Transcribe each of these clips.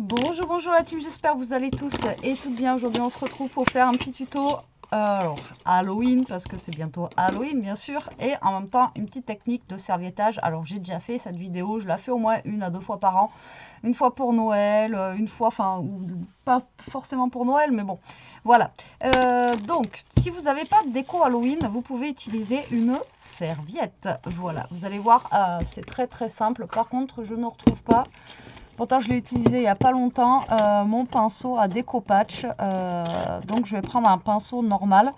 Bonjour, bonjour la team, j'espère que vous allez tous et toutes bien. Aujourd'hui on se retrouve pour faire un petit tuto alors, Halloween, parce que c'est bientôt Halloween bien sûr, et en même temps une petite technique de serviettage. Alors j'ai déjà fait cette vidéo, je la fais au moins 1 à 2 fois par an, une fois pour Noël, une fois, enfin pas forcément pour Noël, mais bon, voilà. Donc si vous n'avez pas de déco Halloween, vous pouvez utiliser une serviette. Voilà, vous allez voir, c'est très très simple. Par contre, je ne retrouve pas. Pourtant, je l'ai utilisé il n'y a pas longtemps, mon pinceau à découpage. Donc, je vais prendre un pinceau normal.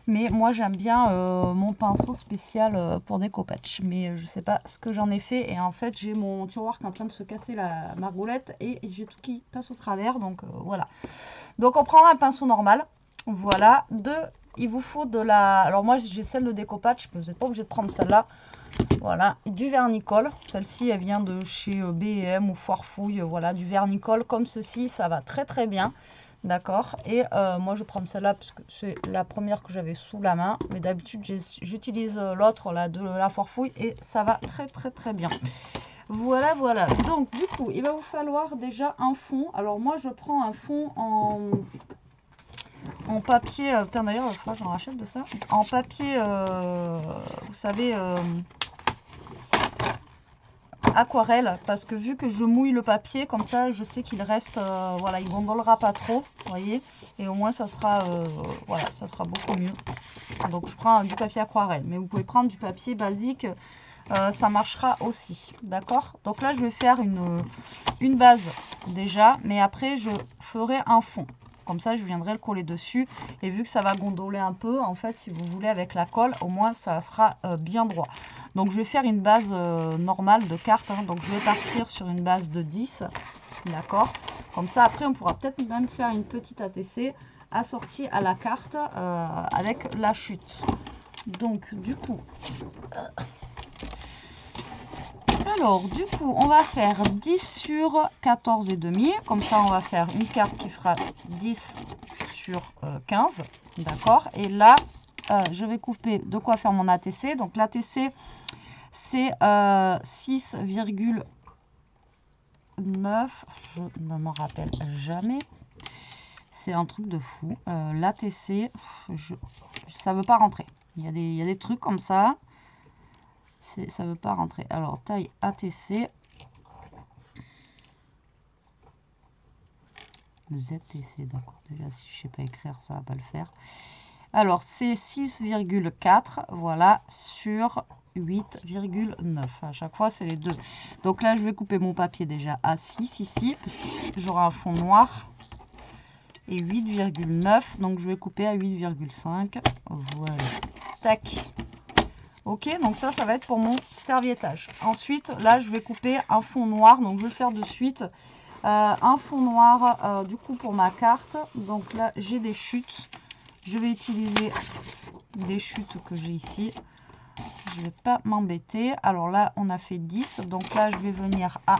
Mais moi, j'aime bien mon pinceau spécial pour découpage. Mais je ne sais pas ce que j'en ai fait. Et en fait, j'ai mon tiroir qui est en train de se casser la margoulette. Et j'ai tout qui passe au travers. Donc, voilà. Donc, on prend un pinceau normal. Voilà. Il vous faut de la... Alors, moi, j'ai celle de découpage. Mais vous n'êtes pas obligé de prendre celle-là. Voilà, du vernicole. Celle-ci, elle vient de chez B&M ou Foirefouille. Voilà, du vernicole comme ceci, ça va très très bien. D'accord. Et moi, je vais prendre celle-là parce que c'est la première que j'avais sous la main. Mais d'habitude, j'utilise l'autre, là, de la Foirefouille, et ça va très très très bien. Voilà, voilà. Donc, du coup, il va vous falloir déjà un fond. Alors, moi, je prends un fond en papier. Putain, d'ailleurs, il faudra que j'en rachète de ça. En papier, vous savez... aquarelle, parce que vu que je mouille le papier comme ça, je sais qu'il reste, voilà, il gondolera pas trop, vous voyez, et au moins ça sera voilà, ça sera beaucoup mieux. Donc je prends du papier aquarelle, mais vous pouvez prendre du papier basique, ça marchera aussi, d'accord. Donc là je vais faire une base déjà, mais après je ferai un fond. Comme ça, je viendrai le coller dessus. Et vu que ça va gondoler un peu, en fait, si vous voulez, avec la colle, au moins, ça sera bien droit. Donc, je vais faire une base normale de cartes. Hein. Donc, je vais partir sur une base de 10. D'accord. Comme ça, après, on pourra peut-être même faire une petite ATC assortie à la carte avec la chute. Donc, du coup... Alors, du coup, on va faire 10 sur 14,5. Comme ça, on va faire une carte qui fera 10 sur 15. D'accord. Et là, je vais couper de quoi faire mon ATC. Donc, l'ATC, c'est 6,9. Je ne m'en rappelle jamais. C'est un truc de fou. L'ATC, ça ne veut pas rentrer. Il y a des trucs comme ça. Ça veut pas rentrer. Alors, taille ATC. ZTC, d'accord. Déjà, si je sais pas écrire, ça va pas le faire. Alors, c'est 6,4, voilà, sur 8,9. À chaque fois, c'est les deux. Donc là, je vais couper mon papier déjà à 6 ici, parce que j'aurai un fond noir. Et 8,9, donc je vais couper à 8,5. Voilà. Tac. Ok, donc ça va être pour mon serviettage. Ensuite, là, je vais couper un fond noir, donc je vais le faire de suite. Un fond noir, du coup, pour ma carte. Donc là, j'ai des chutes. Je vais utiliser des chutes que j'ai ici. Je ne vais pas m'embêter. Alors là, on a fait 10. Donc là, je vais venir à...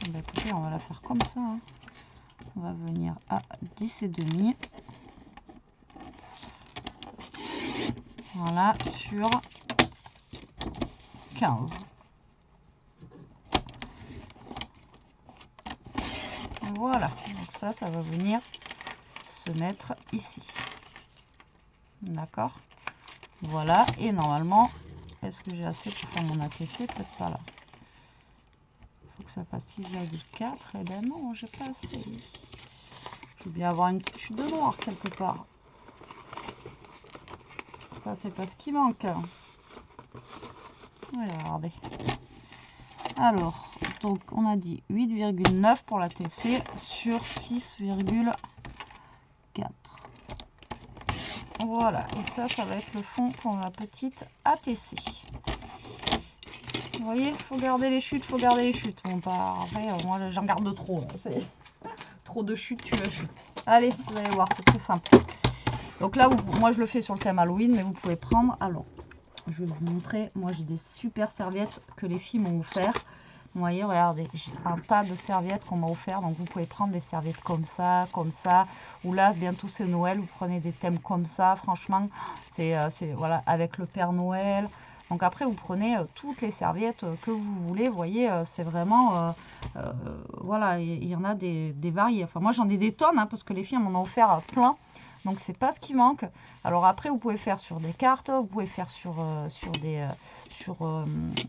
Bah, écoutez, on va la faire comme ça. Hein. On va venir à 10,5. Voilà, sur 15. Voilà, donc ça va venir se mettre ici. D'accord. Voilà, et normalement, est-ce que j'ai assez pour faire mon ATC? Peut-être pas là. Il faut que ça fasse 6,4. Eh ben non, j'ai pas assez. Je vais bien avoir une petite chute de noir quelque part. Ça, c'est pas ce qui manque. Regardez. Alors, donc on a dit 8,9 pour la TC sur 6,4. Voilà, et ça va être le fond pour la petite ATC. Vous voyez, faut garder les chutes, faut garder les chutes. Bon, pas après, moi j'en garde trop. C'est trop de chutes, tu la chutes. Allez, vous allez voir, c'est très simple. Donc là, moi je le fais sur le thème Halloween, mais vous pouvez prendre. Alors, je vais vous montrer. Moi j'ai des super serviettes que les filles m'ont offert. Vous voyez, regardez, j'ai un tas de serviettes qu'on m'a offert. Donc vous pouvez prendre des serviettes comme ça. Ou là, bientôt c'est Noël, vous prenez des thèmes comme ça. Franchement, c'est voilà, avec le Père Noël. Donc après, vous prenez toutes les serviettes que vous voulez. Vous voyez, c'est vraiment... voilà, il y en a des variés. Enfin, moi, j'en ai des tonnes, hein, parce que les filles m'en ont offert plein. Donc, c'est pas ce qui manque. Alors après, vous pouvez faire sur des cartes, vous pouvez faire sur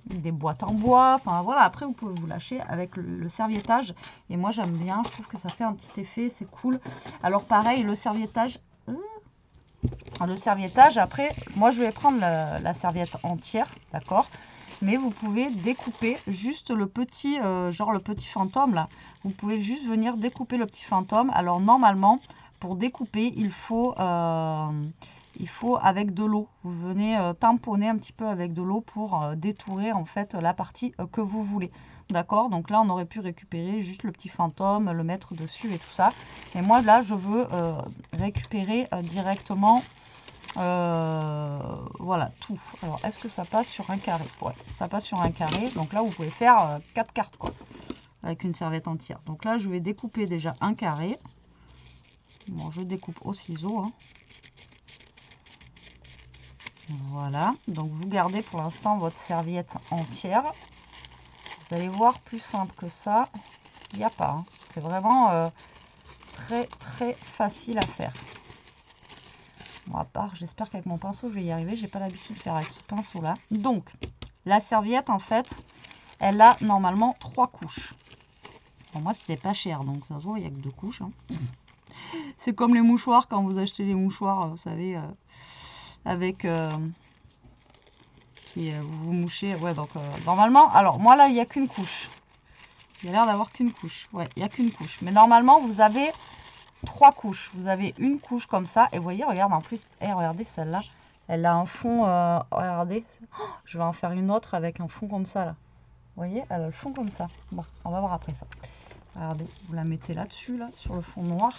des boîtes en bois. Enfin, voilà, après, vous pouvez vous lâcher avec le serviettage. Et moi, j'aime bien. Je trouve que ça fait un petit effet, c'est cool. Alors, pareil, le serviettage... après, moi je vais prendre la serviette entière, d'accord, mais vous pouvez découper juste le petit, genre le petit fantôme là. Vous pouvez juste venir découper le petit fantôme. Alors normalement, pour découper, il faut avec de l'eau. Vous venez tamponner un petit peu avec de l'eau pour détourer en fait la partie que vous voulez. D'accord, donc là on aurait pu récupérer juste le petit fantôme, le mettre dessus et tout ça. Et moi là je veux récupérer directement voilà tout. Alors est-ce que ça passe sur un carré? Ouais, ça passe sur un carré. Donc là vous pouvez faire 4 cartes quoi, avec une serviette entière. Donc là je vais découper déjà un carré. Bon, je découpe au ciseau, hein. Voilà, donc vous gardez pour l'instant votre serviette entière. Vous allez voir, plus simple que ça, il n'y a pas, hein. C'est vraiment très facile à faire. Bon, à part, j'espère qu'avec mon pinceau, je vais y arriver. J'ai pas l'habitude de faire avec ce pinceau-là. Donc, la serviette, en fait, elle a normalement 3 couches. Bon, moi, c'était pas cher, donc de toute façon, il n'y a que 2 couches, hein. C'est comme les mouchoirs, quand vous achetez les mouchoirs, vous savez, avec... vous vous mouchez. Ouais, donc, normalement... Alors, moi, là, il n'y a qu'une couche. Il y a l'air d'avoir qu'une couche. Ouais, il n'y a qu'une couche. Mais normalement, vous avez 3 couches. Vous avez une couche comme ça. Et vous voyez, regarde, en plus, regardez celle-là. Elle a un fond, regardez. Oh, je vais en faire une autre avec un fond comme ça, là. Vous voyez, elle a le fond comme ça. Bon, on va voir après ça. Regardez, vous la mettez là-dessus, là, sur le fond noir.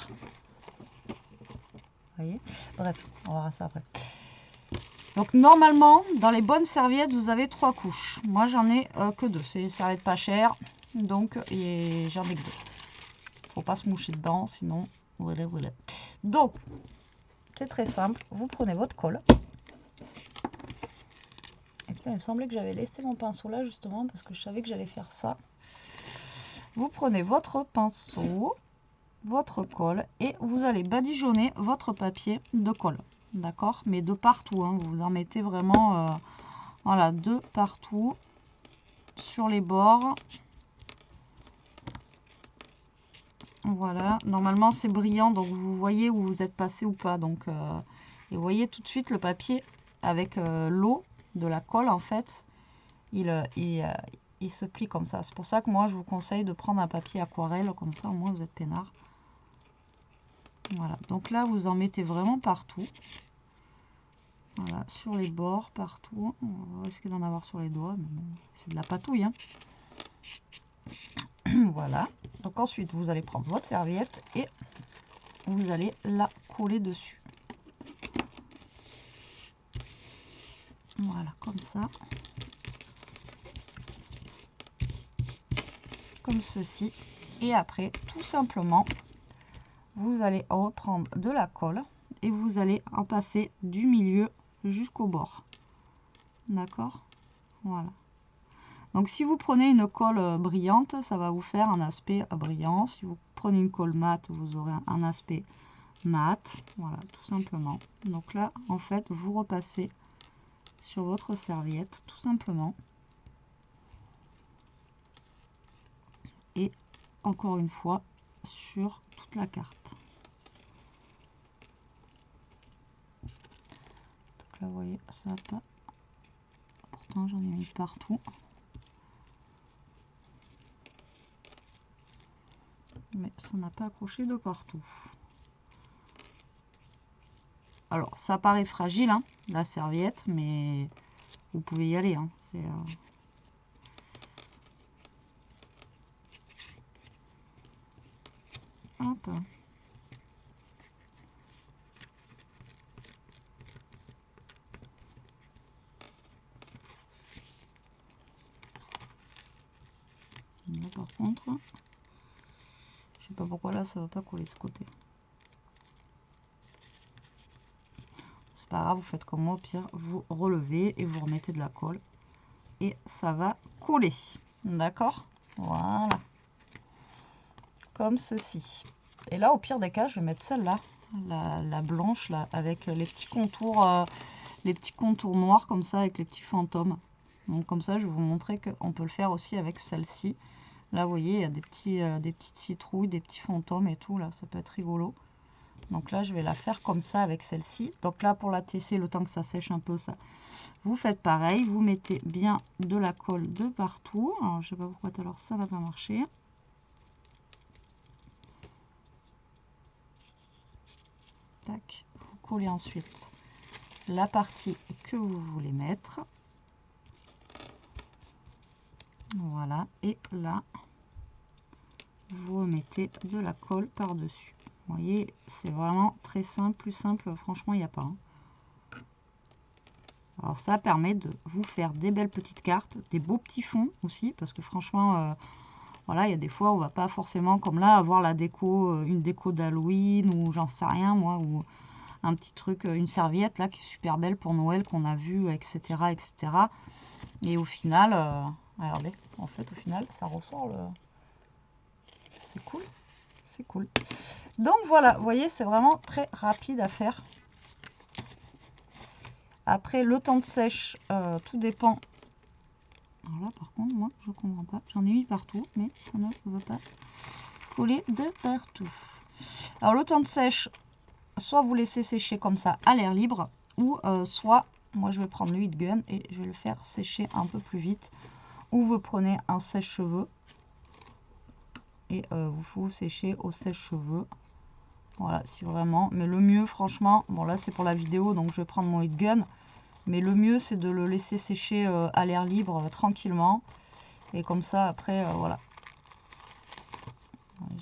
Vous voyez. Bref, on va voir ça après. Donc, normalement, dans les bonnes serviettes, vous avez 3 couches. Moi, j'en ai que 2. C'est des serviettes pas chères. Donc, j'en ai que 2. Faut pas se moucher dedans, sinon, voilà. Donc, c'est très simple. Vous prenez votre colle. Et putain, il me semblait que j'avais laissé mon pinceau là, justement, parce que je savais que j'allais faire ça. Vous prenez votre pinceau, votre colle, et vous allez badigeonner votre papier de colle. D'accord? Mais de partout, hein. Vous en mettez vraiment, voilà, de partout, sur les bords. Voilà, normalement c'est brillant, donc vous voyez où vous êtes passé ou pas. Donc, et vous voyez tout de suite le papier avec l'eau de la colle, en fait, il se plie comme ça. C'est pour ça que moi je vous conseille de prendre un papier aquarelle, comme ça au moins vous êtes peinard. Voilà, donc là vous en mettez vraiment partout. Voilà, sur les bords, partout. On risque d'en avoir sur les doigts, mais bon, c'est de la patouille, hein. Voilà, donc ensuite vous allez prendre votre serviette et vous allez la coller dessus. Voilà, comme ça. Comme ceci. Et après, tout simplement, vous allez reprendre de la colle et vous allez en passer du milieu jusqu'au bord. D'accord? Voilà. Donc si vous prenez une colle brillante, ça va vous faire un aspect brillant. Si vous prenez une colle mate, vous aurez un aspect mat. Voilà, tout simplement. Donc là, en fait, vous repassez sur votre serviette, tout simplement. Et encore une fois, sur toute la carte. Donc là, vous voyez, ça n'a pas... Pourtant, j'en ai mis partout. Mais ça n'a pas accroché de partout. Alors, ça paraît fragile, hein, la serviette, mais vous pouvez y aller, hein. C'est... Hop. Là, par contre, je sais pas pourquoi là ça va pas coller ce côté. c'est pas grave, vous faites comme moi, au pire, vous relevez et vous remettez de la colle. Et ça va coller. D'accord? Voilà. Comme ceci. Et là, au pire des cas, je vais mettre celle-là, la blanche, là, avec les petits contours noirs, comme ça, avec les petits fantômes. Donc comme ça, je vais vous montrer qu'on peut le faire aussi avec celle-ci. Là, vous voyez, il y a des petites citrouilles, des petits fantômes et tout, là, ça peut être rigolo. Donc là, je vais la faire comme ça avec celle-ci. Donc là, pour la tesser, le temps que ça sèche un peu, ça, vous faites pareil. Vous mettez bien de la colle de partout. Alors, je sais pas pourquoi tout à l'heure ça va pas marcher. Tac. Vous collez ensuite la partie que vous voulez mettre. Voilà. Et là, vous remettez de la colle par-dessus. Vous voyez, c'est vraiment très simple, plus simple, franchement, il n'y a pas. Alors ça permet de vous faire des belles petites cartes, des beaux petits fonds aussi, parce que franchement, voilà, il y a des fois, on va pas forcément, comme là, avoir la déco, une déco d'Halloween, ou j'en sais rien, moi, ou un petit truc, une serviette, là, qui est super belle pour Noël, qu'on a vu, etc., etc. Et au final, regardez, en fait, au final, ça ressort le... C'est cool. C'est cool. Donc voilà, vous voyez, c'est vraiment très rapide à faire. Après, le temps de sèche, tout dépend. Alors là, par contre, moi, je comprends pas. J'en ai mis partout, mais ça ne veut pas coller de partout. Alors, le temps de sèche, soit vous laissez sécher comme ça à l'air libre, ou soit, moi, je vais prendre le heat gun et je vais le faire sécher un peu plus vite. Ou vous prenez un sèche-cheveux et vous séchez au sèche-cheveux. Voilà, si vraiment. Mais le mieux, franchement, bon là c'est pour la vidéo, donc je vais prendre mon heat gun. Mais le mieux, c'est de le laisser sécher à l'air libre tranquillement. Et comme ça, après, voilà.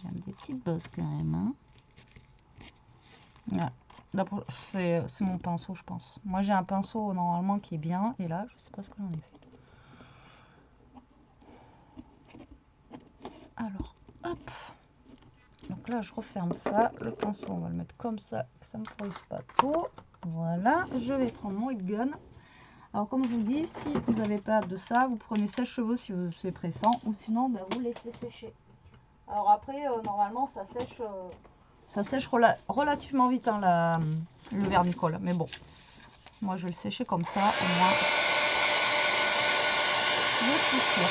J'ai des petites bosses quand même. Hein. Voilà. C'est mon pinceau, je pense. Moi, j'ai un pinceau normalement qui est bien. Et là, je sais pas ce que j'en ai fait. Alors, hop. Donc là, je referme ça. Le pinceau, on va le mettre comme ça, que ça ne me pourrisse pas tout. Voilà. Je vais prendre mon heat gun. Alors, comme je vous dis, si vous n'avez pas de ça, vous prenez sèche-cheveux si c'est pressant. Ou sinon, bah, vous laissez sécher. Alors après, normalement, ça sèche relativement vite, hein, le vernicole. Mais bon, moi, je vais le sécher comme ça, au moins. Je suis sûre.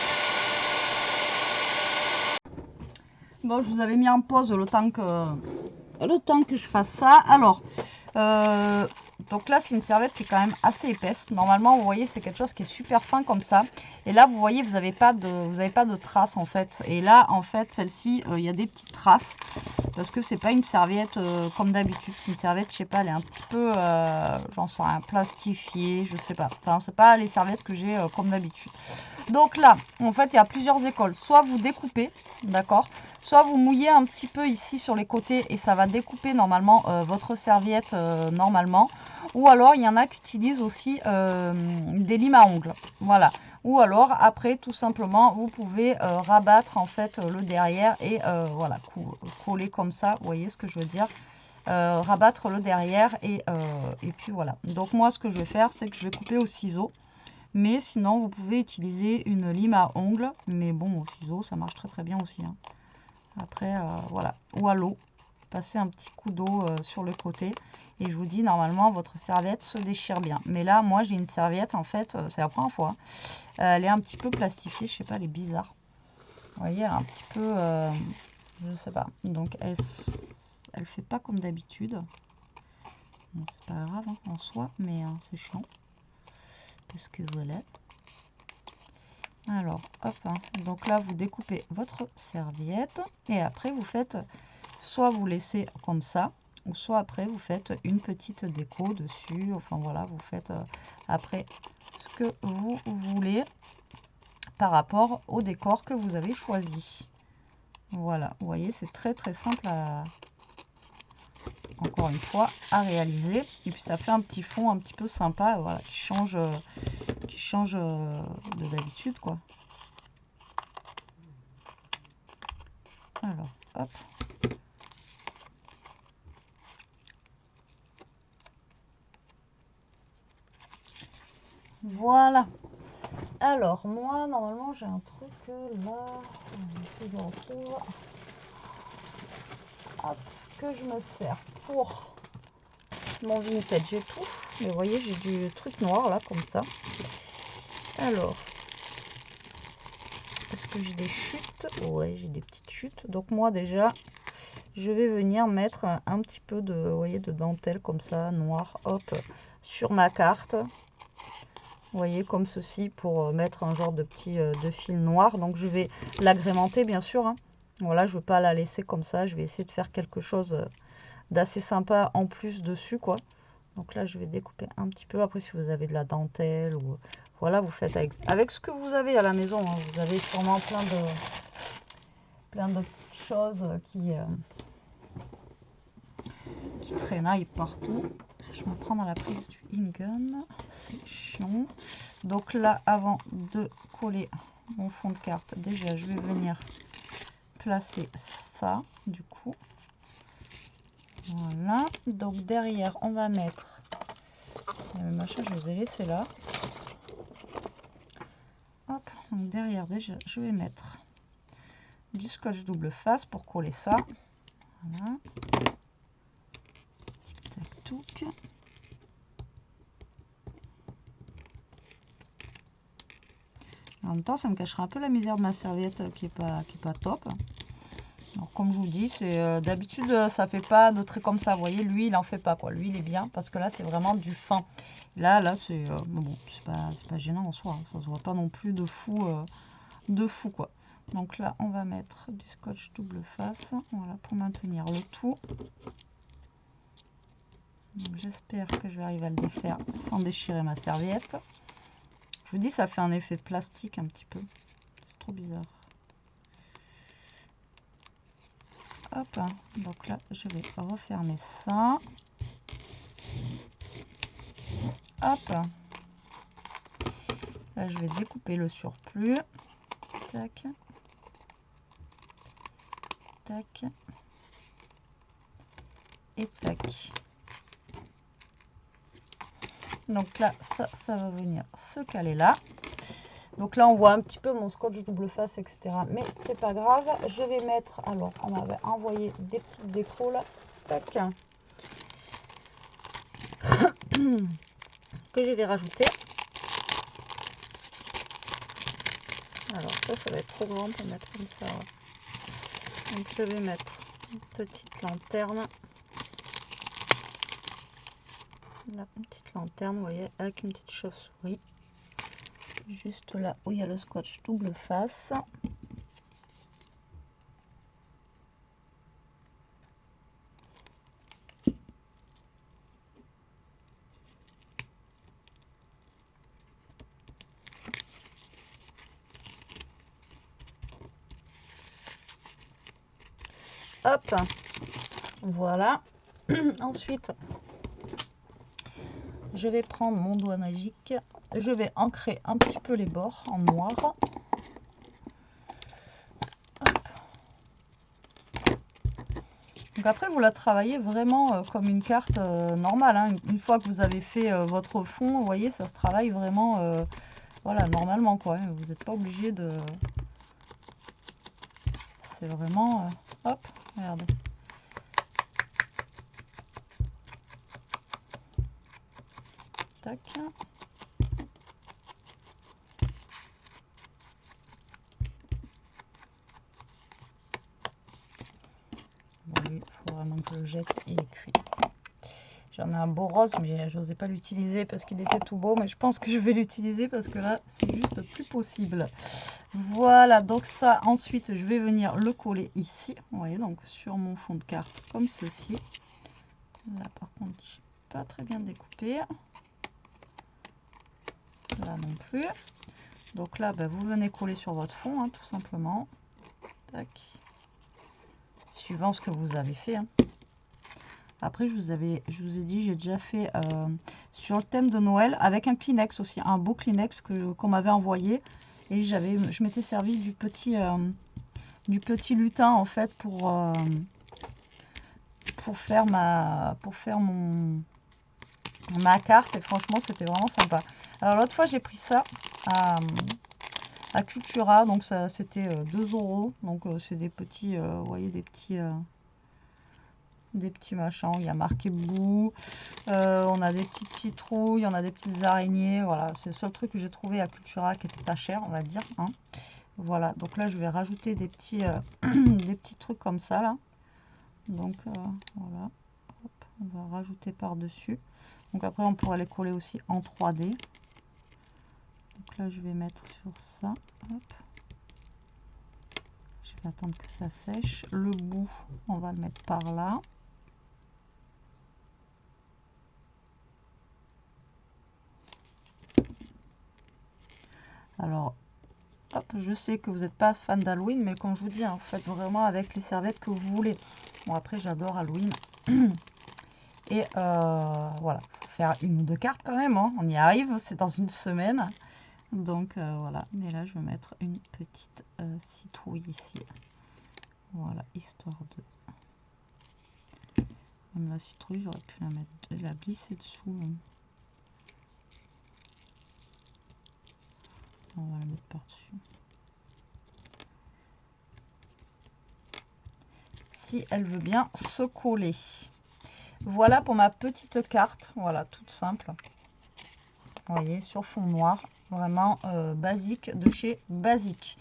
Bon, je vous avais mis en pause le temps que je fasse ça. Alors, donc là, c'est une serviette qui est quand même assez épaisse. Normalement, vous voyez, c'est quelque chose qui est super fin comme ça. Et là, vous voyez, vous n'avez pas de traces en fait. Et là, en fait, celle-ci, il y a des petites traces. Parce que c'est pas une serviette comme d'habitude. C'est une serviette, je sais pas, elle est un petit peu, j'en sais rien, plastifiée, je sais pas. Enfin, c'est pas les serviettes que j'ai comme d'habitude. Donc là, en fait, il y a plusieurs écoles. Soit vous découpez, d'accord, soit vous mouillez un petit peu ici sur les côtés et ça va découper normalement votre serviette normalement. Ou alors, il y en a qui utilisent aussi des limes à ongles. Voilà. Ou alors, après, tout simplement, vous pouvez rabattre en fait le derrière et voilà, coller comme ça. Vous voyez ce que je veux dire? Rabattre le derrière et puis voilà. Donc moi, ce que je vais faire, c'est que je vais couper au ciseau. Mais sinon, vous pouvez utiliser une lime à ongles. Mais bon, au ciseau, ça marche très très bien aussi. Hein. Après, voilà. Ou à l'eau. Passez un petit coup d'eau sur le côté. Et je vous dis, normalement, votre serviette se déchire bien. Mais là, moi, j'ai une serviette, en fait, c'est la première fois. Elle est un petit peu plastifiée. Je sais pas, elle est bizarre. Vous voyez, elle est un petit peu... je sais pas. Donc, elle fait pas comme d'habitude. Bon, c'est pas grave hein, en soi, mais c'est chiant. Parce que voilà. Alors, hop, hein. Donc là, vous découpez votre serviette et après, vous faites, soit vous laissez comme ça, ou soit après, vous faites une petite déco dessus. Enfin, voilà, vous faites après ce que vous voulez par rapport au décor que vous avez choisi. Voilà, vous voyez, c'est très très simple encore une fois, à réaliser. Et puis, ça fait un petit fond un petit peu sympa, voilà, qui change de d'habitude, quoi. Alors, hop. Voilà. Alors, moi, normalement, j'ai un truc là, si je le retrouve, hop, que je me sers pour mon vintage. J'ai tout, mais vous voyez, j'ai du truc noir là, comme ça. Alors, est-ce que j'ai des chutes? Ouais, j'ai des petites chutes. Donc moi, déjà, je vais venir mettre un petit peu de, vous voyez, de dentelle comme ça, noir, hop, sur ma carte. Vous voyez, comme ceci, pour mettre un genre de petit de fil noir. Donc je vais l'agrémenter, bien sûr, hein. Voilà, je ne veux pas la laisser comme ça. Je vais essayer de faire quelque chose d'assez sympa en plus dessus, quoi. Donc là, je vais découper un petit peu. Après, si vous avez de la dentelle ou voilà, vous faites avec ce que vous avez à la maison, hein. Vous avez sûrement plein de choses qui traînaillent partout. Je me prends dans la prise du Ingen, c'est chiant. Donc là, avant de coller mon fond de carte, déjà je vais venir placer ça du coup. Voilà, donc derrière on va mettre les machins, je les ai laissés là. Hop, donc derrière déjà je vais mettre du scotch double face pour coller ça. Voilà. Tac, touc. En même temps, ça me cachera un peu la misère de ma serviette qui est pas top. Alors, comme je vous dis, c'est d'habitude ça fait pas de traits comme ça. Vous voyez, lui il en fait pas quoi. Lui il est bien parce que là c'est vraiment du fin. Là c'est bon, c'est pas gênant en soi. Hein. Ça se voit pas non plus de fou quoi. Donc là on va mettre du scotch double face. Voilà pour maintenir le tout. J'espère que je vais arriver à le défaire sans déchirer ma serviette. Je vous dis, ça fait un effet plastique un petit peu. C'est trop bizarre. Hop, donc là, je vais refermer ça. Hop. Là, je vais découper le surplus. Tac. Tac. Et tac. Donc là, ça va venir se caler là. Donc là, on voit un petit peu mon scotch double face, etc. Mais c'est pas grave. Je vais mettre, alors, on m'avait envoyé des petites décros là. Tac. Que je vais rajouter. Alors ça va être trop grand pour mettre comme ça. Ouais. Donc je vais mettre une petite lanterne. Là, une petite lanterne, vous voyez, avec une petite chauve-souris. Juste là où il y a le scotch double face. Hop, voilà. Ensuite, je vais prendre mon doigt magique. Je vais ancrer un petit peu les bords en noir. Hop. Donc après, vous la travaillez vraiment comme une carte normale. Hein. Une fois que vous avez fait votre fond, vous voyez, ça se travaille vraiment voilà, normalement, quoi. Vous n'êtes pas obligé de... C'est vraiment... hop, regardez. Tac. Bon, lui, il faut vraiment que je le jette, il est cuit. J'en ai un beau rose, mais je n'osais pas l'utiliser parce qu'il était tout beau. Mais je pense que je vais l'utiliser parce que là, c'est juste plus possible. Voilà, donc ça, ensuite, je vais venir le coller ici. Vous voyez, donc sur mon fond de carte, comme ceci. Là, par contre, je n'ai pas très bien découpé. Là non plus. Donc là, bah, vous venez coller sur votre fond, hein, tout simplement. Tac. Suivant ce que vous avez fait. Hein. Après, je vous ai dit, j'ai déjà fait sur le thème de Noël avec un Kleenex aussi, un beau Kleenex qu'on m'avait envoyé. Et je m'étais servi du petit lutin en fait pour faire mon ma carte et franchement c'était vraiment sympa. Alors l'autre fois j'ai pris ça à Cultura, donc ça c'était 2 €. Donc c'est des petits, vous voyez des petits machins, il y a marqué boue, on a des petites citrouilles, on a des petites araignées, voilà, c'est le seul truc que j'ai trouvé à Cultura qui était pas cher, on va dire, hein. Voilà, donc là je vais rajouter des petits, des petits trucs comme ça là. Donc voilà, hop, on va rajouter par-dessus. Donc après on pourrait les coller aussi en 3D. Donc là je vais mettre sur ça, hop. Je vais attendre que ça sèche. Le bout, on va le mettre par là. Alors, hop, je sais que vous n'êtes pas fan d'Halloween, mais comme je vous dis, hein, faites vraiment avec les serviettes que vous voulez. Bon, après, j'adore Halloween. Et voilà, faut faire 1 ou 2 cartes quand même, hein. On y arrive, c'est dans une semaine. Donc voilà, mais là, je vais mettre une petite citrouille ici. Voilà, histoire de... Même la citrouille, j'aurais pu la glisser dessous. On va la mettre par-dessus. Si elle veut bien se coller. Voilà pour ma petite carte. Voilà, toute simple. Vous voyez, sur fond noir. Vraiment basique de chez Basique.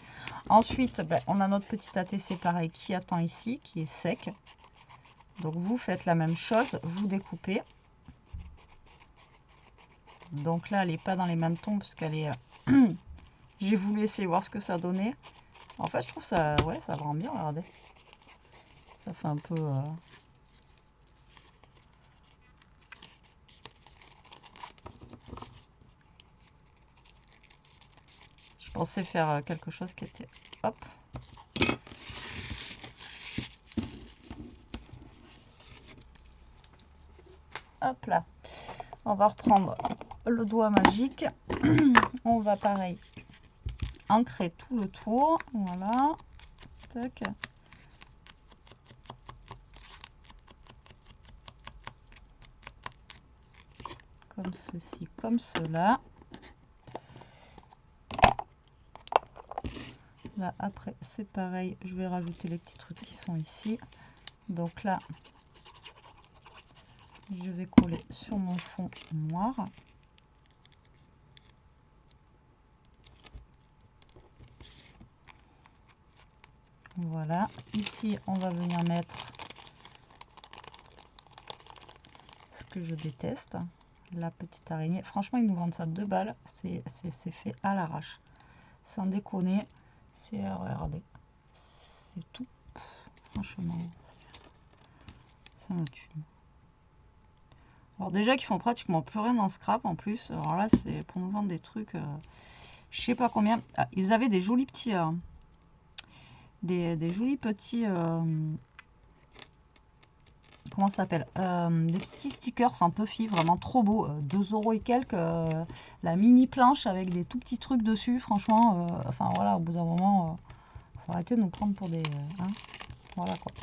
Ensuite, ben, on a notre petit ATC pareil qui attend ici, qui est sec. Donc vous faites la même chose, vous découpez. Donc là, elle n'est pas dans les mêmes tons parce qu'elle est... J'ai voulu essayer voir ce que ça donnait. En fait, je trouve ça, ouais, ça rend bien, regardez. Ça fait un peu... Je pensais faire quelque chose qui était... Hop. Hop là. On va reprendre le doigt magique. On va pareil ancrer tout le tour. Voilà. Tac. Comme ceci, comme cela. Là, après, c'est pareil. Je vais rajouter les petits trucs qui sont ici. Donc là, je vais coller sur mon fond noir. Voilà. Ici, on va venir mettre ce que je déteste. La petite araignée. Franchement, ils nous vendent ça 2 balles. C'est fait à l'arrache. Sans déconner. C'est, regardez. C'est tout. Franchement. Ça me tue. Alors déjà qu'ils font pratiquement plus rien en scrap en plus. Alors là, c'est pour nous vendre des trucs... je sais pas combien. Ah, ils avaient des jolis petits... des jolis petits... comment ça s'appelle, des petits stickers un peu filles, vraiment trop beaux, 2 € et quelques, la mini planche avec des tout petits trucs dessus, franchement, enfin voilà, au bout d'un moment, faut arrêter de nous prendre pour des, hein, voilà quoi.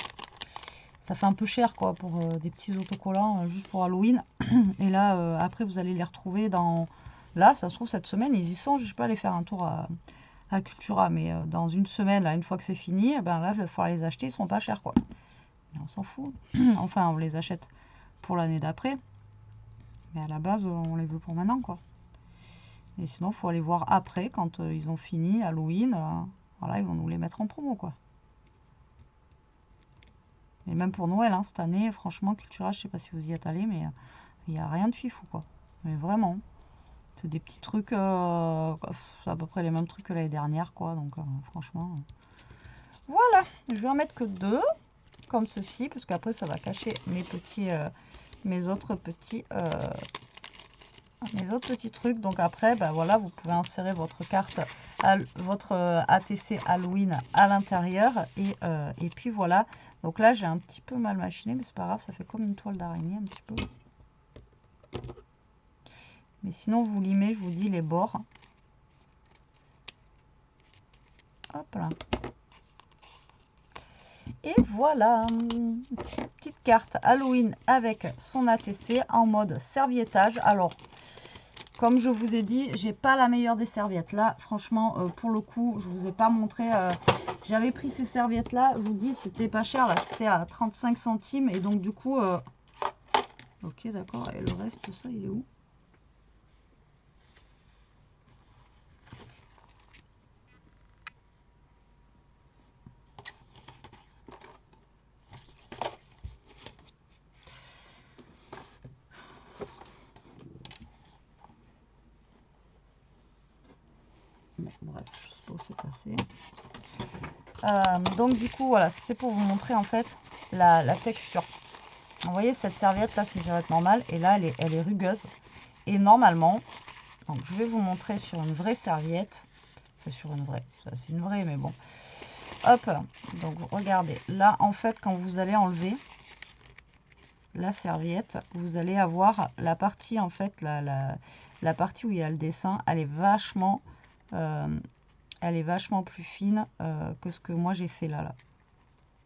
Ça fait un peu cher quoi pour des petits autocollants juste pour Halloween. Et là, après vous allez les retrouver dans, là ça se trouve cette semaine ils y sont, je sais pas aller faire un tour à Cultura, mais dans une semaine, là, une fois que c'est fini, ben là il va falloir les acheter, ils sont pas chers quoi. Mais on s'en fout. Enfin, on les achète pour l'année d'après. Mais à la base, on les veut pour maintenant, quoi. Et sinon, il faut aller voir après, quand ils ont fini, Halloween. Voilà, ils vont nous les mettre en promo, quoi. Et même pour Noël, hein, cette année, franchement, Cultura, je sais pas si vous y êtes allé, mais il n'y a rien de fifou, quoi. Mais vraiment. C'est des petits trucs, c'est à peu près les mêmes trucs que l'année dernière, quoi. Donc, franchement... Voilà, je vais en mettre que 2. Comme ceci, parce qu'après ça va cacher mes petits mes autres petits trucs. Donc après ben voilà, vous pouvez insérer votre carte votre ATC Halloween à l'intérieur et puis voilà. Donc là j'ai un petit peu mal machiné, mais c'est pas grave, ça fait comme une toile d'araignée un petit peu. Mais sinon vous limez, je vous dis, les bords. Hop là. Et voilà, petite carte Halloween avec son ATC en mode serviettage. Alors, comme je vous ai dit, j'ai pas la meilleure des serviettes. Là, franchement, pour le coup, je vous ai pas montré. J'avais pris ces serviettes là, je vous dis, c'était pas cher. Là, c'était à 35 centimes. Et donc, du coup, ok, d'accord. Et le reste, tout ça, il est où? Bon, bref, je sais pas où c'est passé. Donc du coup, voilà, c'était pour vous montrer en fait la texture. Vous voyez, cette serviette là, c'est une serviette normale. Et là, elle est rugueuse. Et normalement, donc je vais vous montrer sur une vraie serviette. Enfin, sur une vraie, c'est une vraie, mais bon. Hop, donc regardez. Là, en fait, quand vous allez enlever la serviette, vous allez avoir la partie, en fait, la partie où il y a le dessin, elle est vachement plus fine que ce que moi j'ai fait là.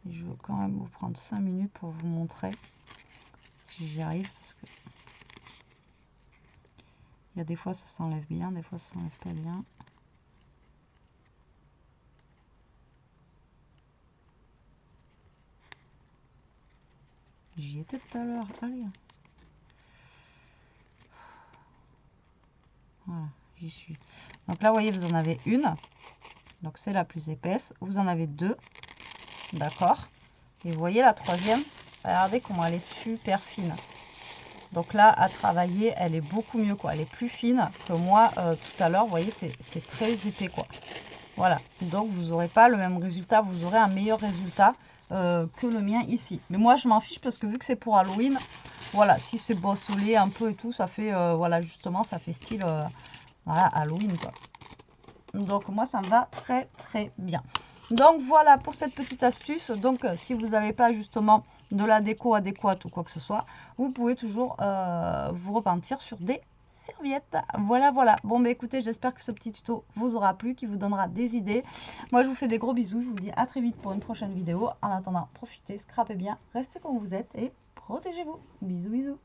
Je veux quand même vous prendre 5 minutes pour vous montrer si j'y arrive, parce que il y a des fois ça s'enlève bien, des fois ça s'enlève pas bien. J'y étais tout à l'heure, allez. Voilà, j'y suis. Donc là, vous voyez, vous en avez une. Donc c'est la plus épaisse. Vous en avez deux. D'accord. Et vous voyez la troisième. Regardez comment elle est super fine. Donc là, à travailler, elle est beaucoup mieux, quoi. Elle est plus fine que moi tout à l'heure. Vous voyez, c'est très épais, quoi. Voilà. Donc vous n'aurez pas le même résultat. Vous aurez un meilleur résultat que le mien ici. Mais moi, je m'en fiche parce que vu que c'est pour Halloween, voilà, si c'est bosselé un peu et tout, ça fait, voilà, justement, ça fait style, voilà, Halloween, quoi. Donc moi, ça me va très très bien. Donc voilà pour cette petite astuce. Donc si vous n'avez pas justement de la déco adéquate ou quoi que ce soit, vous pouvez toujours vous repentir sur des serviettes. Voilà, voilà. Bon, bah écoutez, j'espère que ce petit tuto vous aura plu, qui vous donnera des idées. Moi, je vous fais des gros bisous. Je vous dis à très vite pour une prochaine vidéo. En attendant, profitez, scrapez bien, restez comme vous êtes et protégez-vous. Bisous, bisous.